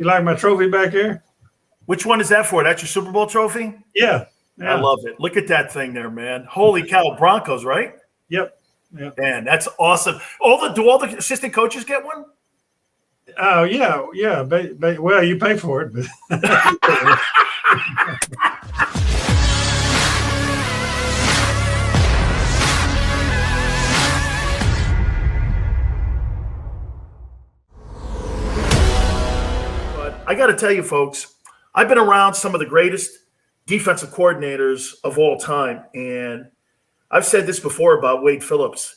You like my trophy back here? Which one is that for? That's your Super Bowl trophy? Yeah. I love it. Look at that thing there, man. Holy cow, Broncos, right? Yep. Man, that's awesome. Do all the assistant coaches get one? Oh, yeah. Well, you pay for it, but I got to tell you, folks, I've been around some of the greatest defensive coordinators of all time, and I've said this before about Wade Phillips.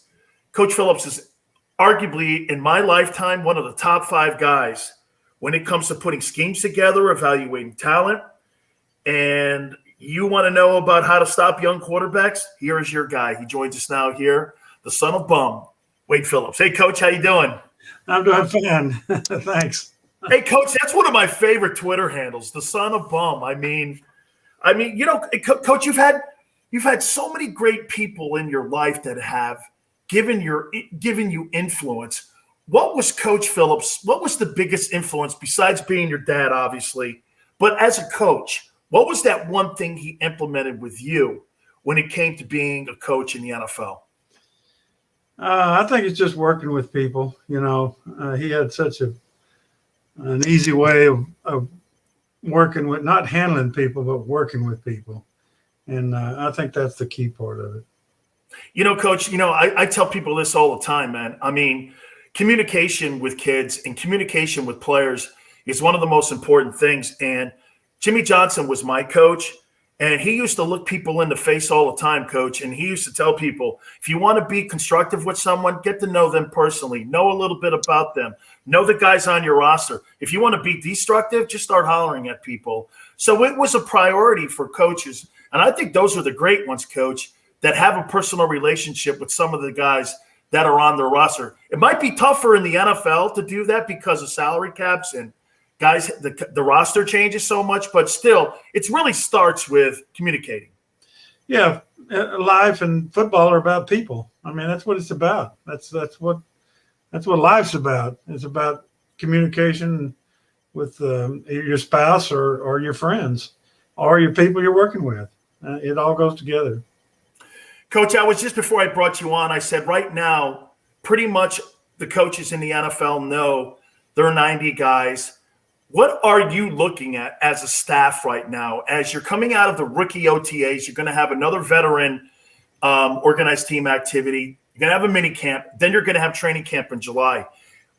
Coach Phillips is arguably, in my lifetime, one of the top 5 guys when it comes to putting schemes together, evaluating talent. And you want to know about how to stop young quarterbacks? Here is your guy. He joins us now here, the son of bum, Wade Phillips. Hey, Coach, how you doing? I'm doing fine. Thanks. Hey, Coach, that's one of my favorite Twitter handles, the son of bum. I mean, you know, Coach, you've had so many great people in your life that have given you influence. What was Coach Phillips? What was the biggest influence besides being your dad, obviously? But as a coach, what was that one thing he implemented with you when it came to being a coach in the NFL? I think it's just working with people. You know, he had such an easy way of working with, not handling people, but working with people. And I think that's the key part of it. You know, Coach, you know, I tell people this all the time, man. I mean, communication with kids and communication with players is one of the most important things. And Jimmy Johnson was my coach, and he used to look people in the face all the time, Coach. And he used to tell people, if you want to be constructive with someone, get to know them personally, know a little bit about them, know the guys on your roster. If you want to be destructive, just start hollering at people. So it was a priority for coaches. And I think those are the great ones, Coach, that have a personal relationship with some of the guys that are on their roster. It might be tougher in the NFL to do that because of salary caps and guys, the roster changes so much, but still, it really starts with communicating. Yeah, life and football are about people. I mean, that's what it's about. That's what life's about. It's about communication with your spouse or your friends or your people you're working with. It all goes together. Coach, I was just before I brought you on, I said right now, pretty much the coaches in the NFL know they're 90 guys. What are you looking at as a staff right now? As you're coming out of the rookie OTAs, you're going to have another veteran organized team activity. You're going to have a mini camp. Then you're going to have training camp in July.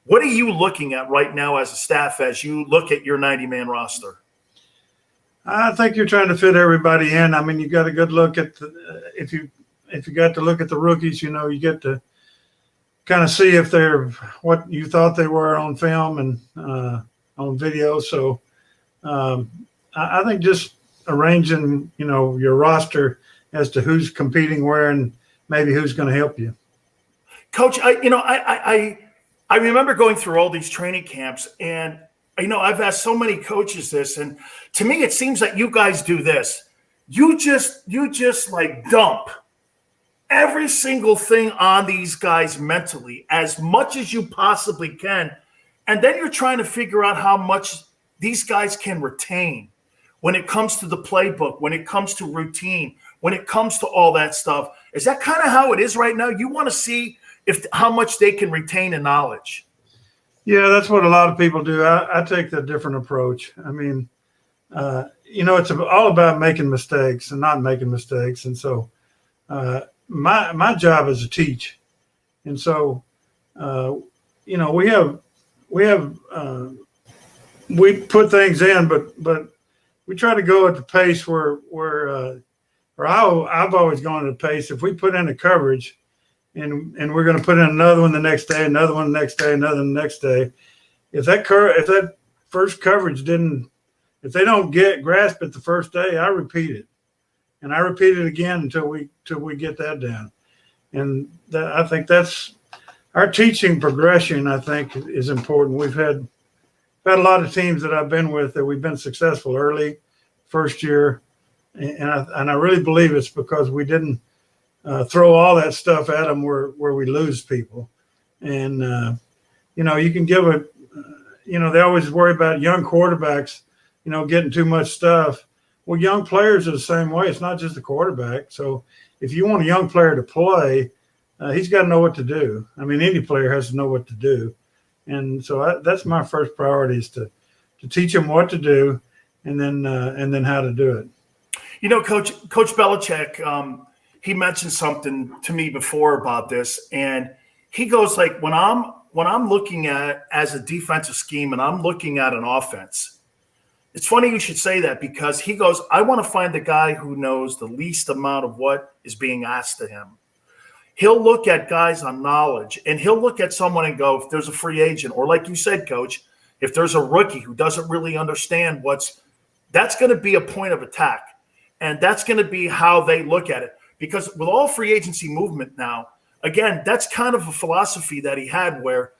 What are you looking at right now as a staff as you look at your 90-man roster? I think you're trying to fit everybody in. I mean, you got a good look at if you got to look at the rookies, you know, you get to kind of see if they're what you thought they were on film and on video. So I think just arranging, you know, your roster as to who's competing where and maybe who's going to help you. Coach, I remember going through all these training camps, and you know, I've asked so many coaches this, and to me, it seems that you guys do this. You just like dump every single thing on these guys mentally as much as you possibly can. And then you're trying to figure out how much these guys can retain when it comes to the playbook, when it comes to routine, when it comes to all that stuff. Is that kind of how it is right now? You want to see how much they can retain in knowledge. Yeah, that's what a lot of people do. I take the different approach. I mean, you know, it's all about making mistakes and not making mistakes. And so my job is to teach. And so, you know, we put things in, but we try to go at the pace where I've always gone at the pace. If we put in a coverage and we're going to put in another one the next day, another one the next day, another one the next day, if that first coverage if they don't grasp it the first day, I repeat it, and I repeat it again until we get that down. And I think that's our teaching progression. I think is important. We've had a lot of teams that I've been with that we've been successful early, first year, and I really believe it's because we didn't throw all that stuff at them where we lose people. And you know, you can give they always worry about young quarterbacks, getting too much stuff. Well, young players are the same way. It's not just the quarterback. So if you want a young player to play, he's got to know what to do. I mean, any player has to know what to do. And so that's my first priority is to teach them what to do and then how to do it. Coach Belichick, he mentioned something to me before about this, and he goes like, when I'm looking at as a defensive scheme and I'm looking at an offense, it's funny you should say that because he goes, I want to find the guy who knows the least amount of what is being asked of him. He'll look at guys on knowledge, and he'll look at someone and go, if there's a free agent, or like you said, Coach, if there's a rookie who doesn't really understand that's going to be a point of attack. And that's going to be how they look at it. Because with all free agency movement now, again, that's kind of a philosophy that he had where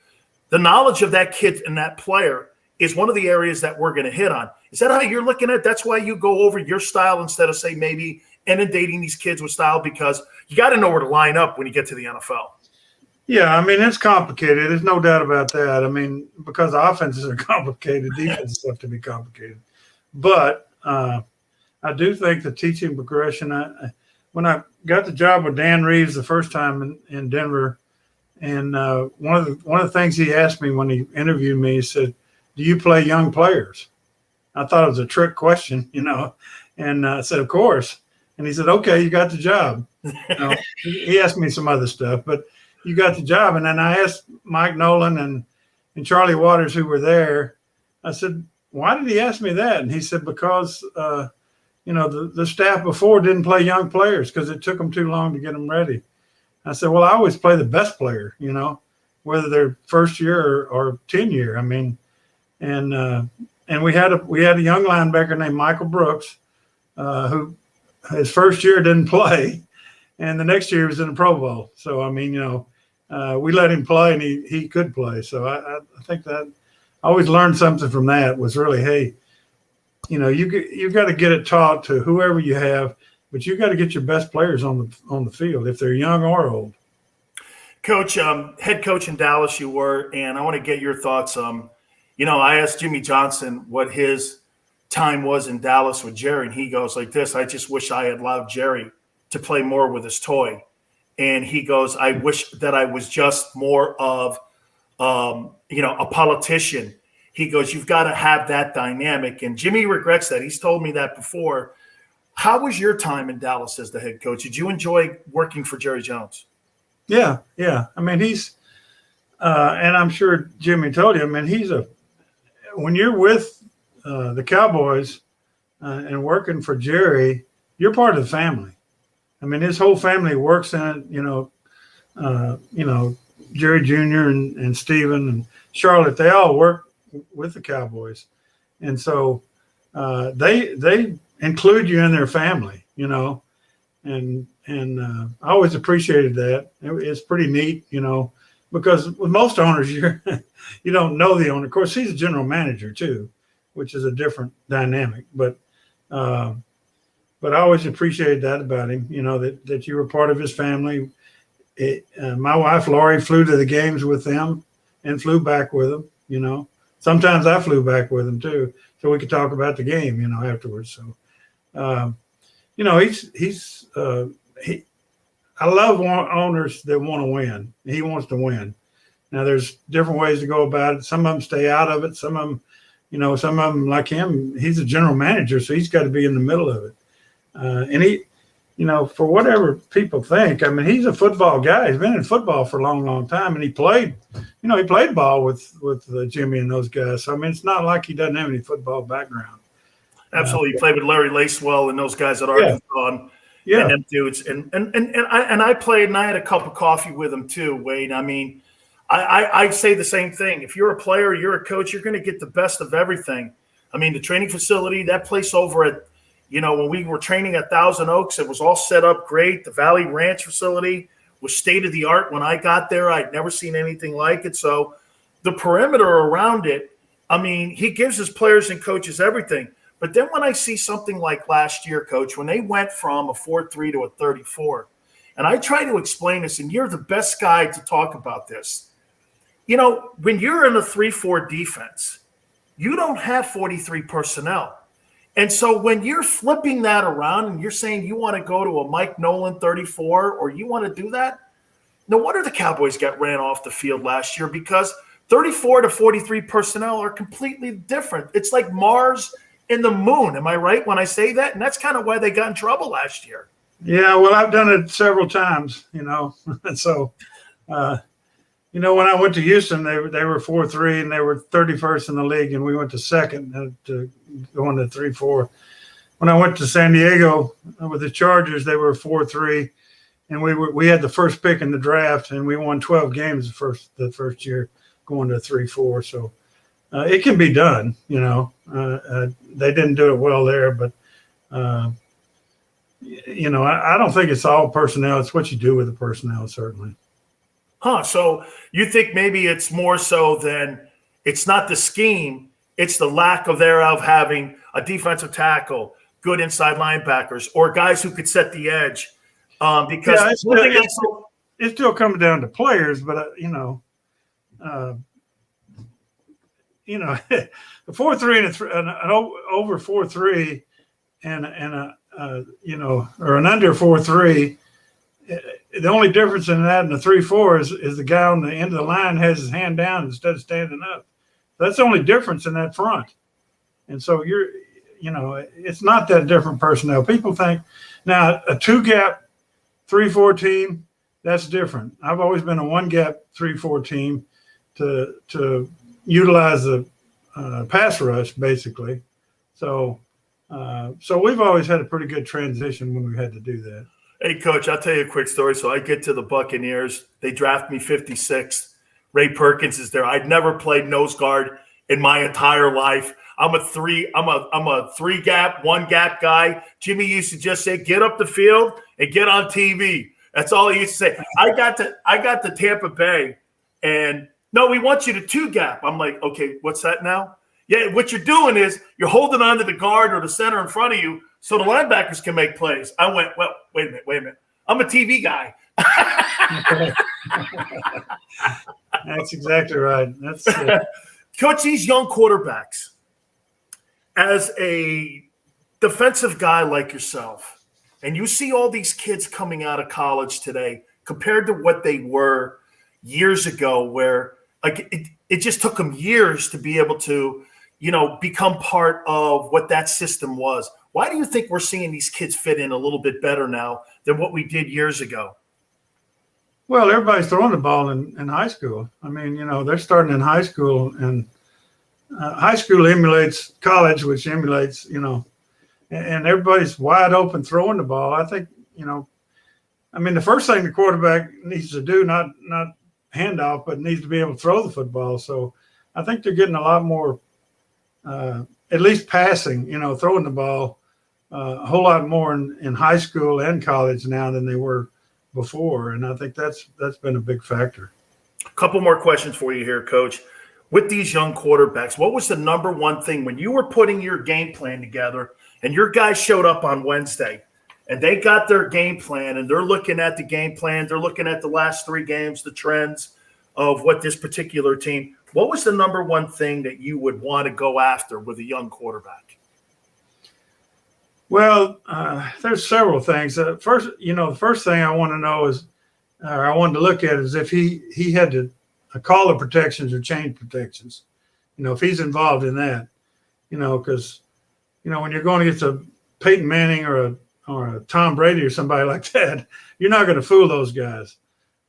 the knowledge of that kid and that player is one of the areas that we're going to hit on. Is that how you're looking at it? That's why you go over your style instead of, say, maybe inundating these kids with style, because you got to know where to line up when you get to the NFL. Yeah, I mean, it's complicated. There's no doubt about that. I mean, because offenses are complicated, defenses have to be complicated. But I do think the teaching progression, when I got the job with Dan Reeves the first time in Denver, and one of the things he asked me when he interviewed me, he said, do you play young players? I thought it was a trick question, and I said, of course. And he said, okay, you got the job. He asked me some other stuff, but you got the job. And then I asked Mike Nolan and Charlie Waters, who were there, I said, why did he ask me that? And he said, because, the staff before didn't play young players because it took them too long to get them ready. I said, well, I always play the best player, whether they're first year or 10-year. I mean, and we had a young linebacker named Michael Brooks, who his first year didn't play, and the next year he was in the Pro Bowl. So, I mean, we let him play, and he could play. So I think that I always learned something from that was really, hey, you got to get it taught to whoever you have, but you got to get your best players on the field if they're young or old. Coach, head coach in Dallas you were, and I want to get your thoughts. I asked Jimmy Johnson what his time was in Dallas with Jerry, and he goes like this, I just wish I had allowed Jerry to play more with his toy. And he goes, I wish that I was just more of, a politician. He goes, you've got to have that dynamic. And Jimmy regrets that. He's told me that before. How was your time in Dallas as the head coach? Did you enjoy working for Jerry Jones? Yeah. I mean, he's and I'm sure Jimmy told you, I mean, when you're with the Cowboys and working for Jerry, you're part of the family. I mean, his whole family works in it, Jerry Jr. and Steven and Charlotte, they all work with the Cowboys. And so they include you in their family, and I always appreciated that. It's pretty neat, because with most owners, you don't know the owner. Of course, he's a general manager too, which is a different dynamic. But I always appreciated that about him, that you were part of his family. My wife, Laurie, flew to the games with them and flew back with them, Sometimes I flew back with him too, so we could talk about the game, afterwards. So, I love owners that want to win. He wants to win. Now, there's different ways to go about it. Some of them stay out of it. Some of them, like him, he's a general manager, so he's got to be in the middle of it. And he, for whatever people think, I mean, he's a football guy. He's been in football for a long, long time, and he played ball with Jimmy and those guys. So, I mean, it's not like he doesn't have any football background. Absolutely. He played with Larry Lacewell and those guys at Arkansas. Yeah. And them dudes. And I played, and I had a cup of coffee with them too, Wade. I mean, I say the same thing. If you're a player, you're a coach, you're going to get the best of everything. I mean, the training facility, that place over at, when we were training at Thousand Oaks, it was all set up great. The Valley Ranch facility was state-of-the-art when I got there. I'd never seen anything like it. So the perimeter around it, I mean, he gives his players and coaches everything. But then when I see something like last year, Coach, when they went from a 4-3 to a 34, and I try to explain this, and you're the best guy to talk about this. when you're in a 3-4 defense, you don't have 43 personnel. And so when you're flipping that around and you're saying you want to go to a Mike Nolan 34 or you want to do that, no wonder the Cowboys got ran off the field last year, because 34 to 43 personnel are completely different. It's like Mars and the moon. Am I right when I say that? And that's kind of why they got in trouble last year. Yeah, well, I've done it several times, So, when I went to Houston, they were 4-3 and they were 31st in the league, and we went to second to go into 3-4. When I went to San Diego with the Chargers, they were 4-3, and we had the first pick in the draft, and we won 12 games the first year, going to 3-4. So it can be done. They didn't do it well there, but I don't think it's all personnel. It's what you do with the personnel, certainly. So you think maybe it's more so than it's not the scheme, it's the lack of thereof having a defensive tackle, good inside linebackers, or guys who could set the edge. Because it still comes down to players, but the 4-3 and an over 4-3 and or an under 4-3. The only difference in that and the 3-4 is the guy on the end of the line has his hand down instead of standing up. That's the only difference in that front. And so it's not that different personnel. People think now a 2-gap 3-4 team, that's different. I've always been a 1-gap 3-4 team to utilize the pass rush, basically. So we've always had a pretty good transition when we had to do that. Hey, Coach, I'll tell you a quick story. So I get to the Buccaneers. They draft me 56th. Ray Perkins is there. I'd never played nose guard in my entire life. I'm a 3-gap, 1-gap guy. Jimmy used to just say, "Get up the field and get on TV." That's all he used to say. I got to Tampa Bay, and no, we want you to 2-gap. I'm like, okay, what's that now? Yeah, what you're doing is you're holding on to the guard or the center in front of you so the linebackers can make plays. I went, well, wait a minute. I'm a TV guy. That's exactly right. That's Coach, these young quarterbacks, as a defensive guy like yourself, and you see all these kids coming out of college today compared to what they were years ago, where it just took them years to be able to, become part of what that system was. Why do you think we're seeing these kids fit in a little bit better now than what we did years ago? Well, everybody's throwing the ball in high school. I mean, they're starting in high school, and high school emulates college, which emulates, and everybody's wide open throwing the ball. I think, the first thing the quarterback needs to do, not handoff, but needs to be able to throw the football. So I think they're getting a lot more, at least passing, throwing the ball a whole lot more in high school and college now than they were before. And I think that's been a big factor. A couple more questions for you here, Coach. With these young quarterbacks, what was the number one thing when you were putting your game plan together and your guys showed up on Wednesday and they got their game plan and they're looking at the game plan, they're looking at the last 3 games, the trends of what this particular team, what was the number one thing that you would want to go after with a young quarterback? Well, there's several things. First, the first thing I want to know is, or I wanted to look at is if he had to call the protections or change protections, if he's involved in that, because, when you're going against a Peyton Manning or a Tom Brady or somebody like that, you're not going to fool those guys.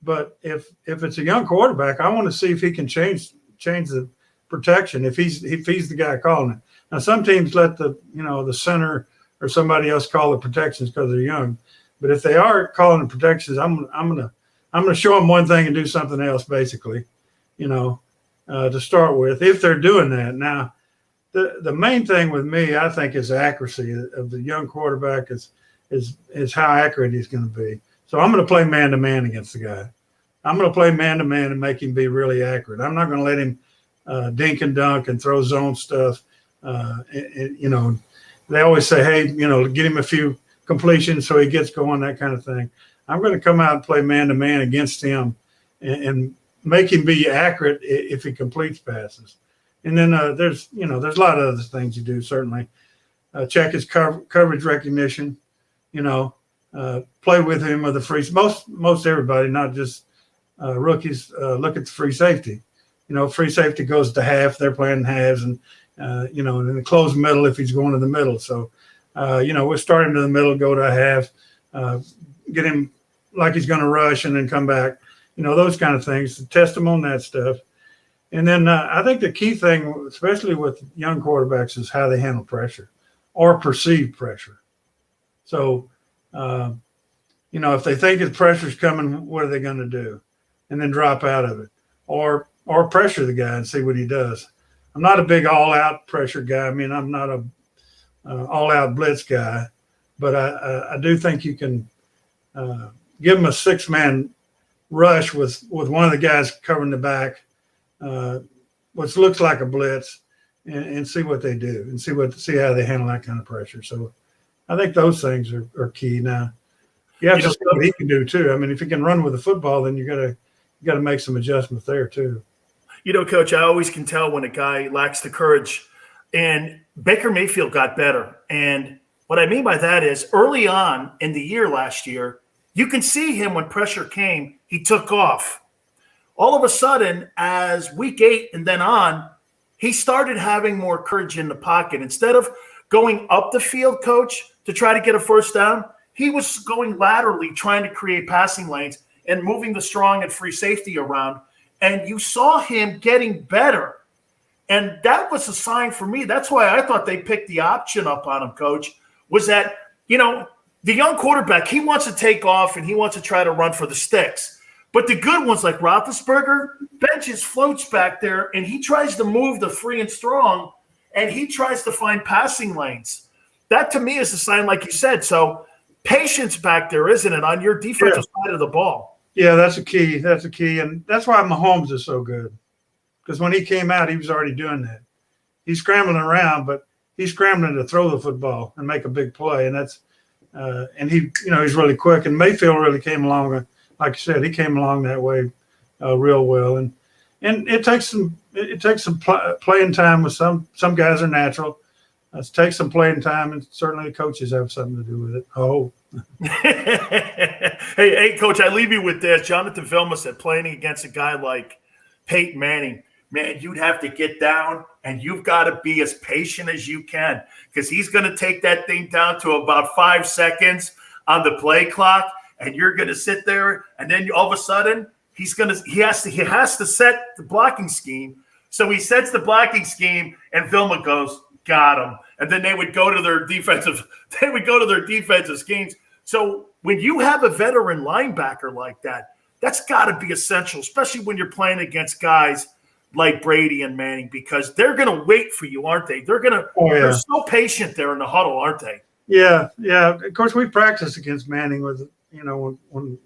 But if it's a young quarterback, I want to see if he can change the protection if he's the guy calling it. Now, some teams let the center or somebody else call the protections because they're young, but if they are calling the protections, I'm gonna show them one thing and do something else, basically, to start with. If they're doing that, now the main thing with me, I think, is accuracy of the young quarterback is how accurate he's going to be. So I'm going to play man-to-man against the guy. I'm going to play man-to-man and make him be really accurate. I'm not going to let him dink and dunk and throw zone stuff. They always say, hey, get him a few completions so he gets going, that kind of thing. I'm going to come out and play man-to-man against him and make him be accurate if he completes passes. And then there's a lot of other things you do, certainly. Check his coverage recognition, play with him with the free. Most everybody, not just rookies, look at the free safety. Free safety goes to half. They're playing halves, and and in the closed middle if he's going to the middle. So, we're starting to the middle, go to a half, get him like he's going to rush and then come back. Those kind of things. Test him on that stuff. And then I think the key thing, especially with young quarterbacks, is how they handle pressure or perceived pressure. So, if they think the pressure's coming, what are they going to do? And then drop out of it, or pressure the guy and see what he does. I'm not a big all-out pressure guy. I mean, I'm not a all-out blitz guy, but I do think you can give them a six-man rush with one of the guys covering the back, which looks like a blitz, and see what they do and see how they handle that kind of pressure. So I think those things are key. Now you have to see what he can do too. I mean, if he can run with the football, then you got to make some adjustments there too. Coach, I always can tell when a guy lacks the courage, and Baker Mayfield got better. And what I mean by that is early on in the year last year, you can see him when pressure came, he took off. All of a sudden, as week 8 and then on, he started having more courage in the pocket. Instead of going up the field, Coach, to try to get a first down, he was going laterally, trying to create passing lanes and moving the strong and free safety around. And you saw him getting better. And that was a sign for me. That's why I thought they picked the option up on him, Coach, was that, the young quarterback, he wants to take off and he wants to try to run for the sticks. But the good ones like Roethlisberger, benches floats back there, and he tries to move the free and strong, and he tries to find passing lanes. That, to me, is a sign, like you said. So patience back there, isn't it, on your defensive side of the ball? Yeah, that's a key. That's a key. And that's why Mahomes is so good. Because when he came out, he was already doing that. He's scrambling around, but he's scrambling to throw the football and make a big play. And that's and he, he's really quick. And Mayfield really came along, like you said, he came along that way real well. And it takes some playing time with some guys are natural. It takes some playing time, and certainly the coaches have something to do with it. Oh. Hey, Coach, I leave you with this. Jonathan Phillips said playing against a guy like Peyton Manning, man, you'd have to get down and you've got to be as patient as you can, because he's going to take that thing down to about 5 seconds on the play clock, and you're going to sit there, and then all of a sudden he has to set the blocking scheme. So he sets the blocking scheme, and Philma goes, got him. And then they would go to their defensive schemes. So when you have a veteran linebacker like that, that's got to be essential, especially when you're playing against guys like Brady and Manning, because they're going to wait for you, aren't they? They're so patient there in the huddle, aren't they? Yeah. Of course, we practiced against Manning with, when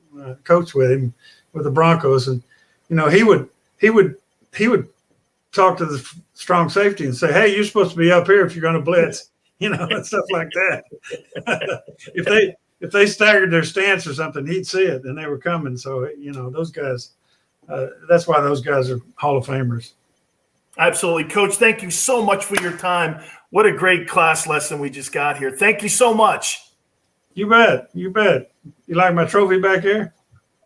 coached with him with the Broncos, and he would talk to the strong safety and say, "Hey, you're supposed to be up here if you're going to blitz," and stuff like that. If they staggered their stance or something, he'd see it, and they were coming. So those guys. That's why those guys are Hall of Famers. Absolutely. Coach, thank you so much for your time. What a great class lesson we just got here. Thank you so much. You bet. You like my trophy back here?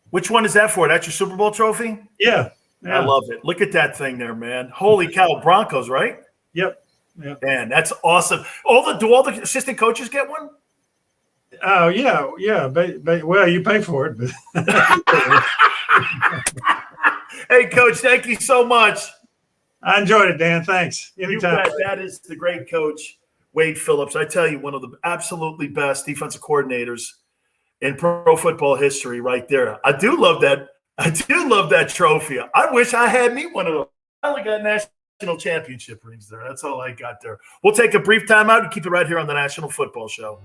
Which one is that for? That's your Super Bowl trophy? Yeah. I love it. Look at that thing there, man. Holy cow, Broncos, right? Yep. Man, that's awesome. Do all the assistant coaches get one? Oh, yeah. Well, you pay for it. But Hey, Coach, thank you so much. I enjoyed it, Dan. Thanks. Anytime. You bet. That is the great coach, Wade Phillips. I tell you, one of the absolutely best defensive coordinators in pro football history right there. I do love that trophy. I wish I had me one of those. I only got national championship rings there. That's all I got there. We'll take a brief timeout and keep it right here on the National Football Show.